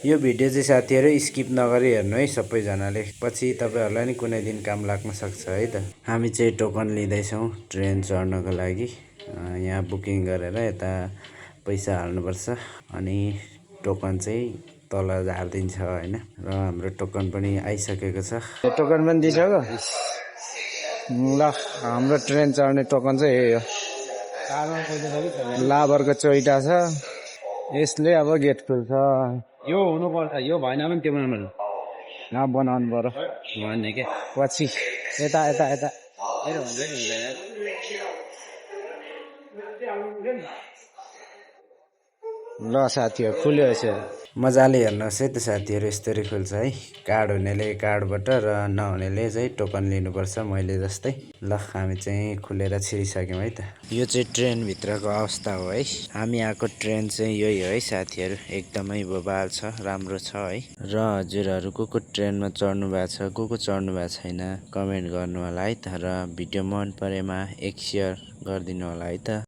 यो भिडियो चाहिँ साथीहरु स्किप नगरी हेर्नु है सबैजनाले, पछि तपाईहरुलाई नि कुनै दिन काम लाग्न सक्छ है त। हामी चाहिँ टोकन लिँदै छौं ट्रेन चढ्नको लागि। यहाँ बुकिङ गरेर यता पैसा हाल्नुपर्छ अनि टोकन चाहिँ तल झार्दिन्छ हैन। र हाम्रो टोकन पनि आइसकेको छ। टोकन पनि दिइसक्यो? ल हाम्रो ट्रेन चढ्ने टोकन चाहिँ यही हो। लाबरको चोइटा छ। यसले अब गेट खुल्छ। यो हुनु पर्छ, यो भएन भने त्यो बनाउनु बनाउनु पर्यो भन्ने के पछि। यता यता यता मेरो हुन्छ नि हुँदैन। ल साथीहरु खुल्यो यसरी। मजाले हेर्नुहोस् है त साथीहरु, यसरी खुल्छ है। कार्ड हुनेले कार्डबाट र नहुनेले चाहिँ टोकन लिनुपर्छ मैले जस्तै। ल हामी चाहिँ खुलेर छिरिसक्यौं है त। यो चाहिँ ट्रेन भित्रको अवस्था हो है। हामी आएको ट्रेन चाहिँ यही हो है साथीहरु, एकदमै बबाल छ, राम्रो छ है। र हजुरहरु को ट्रेनमा चढ्नु भएको छ, को चढ्नु भएको छैन कमेन्ट गर्नु होला है त। र भिडियो मन परेमा एक शेयर गरिदिनु होला है त।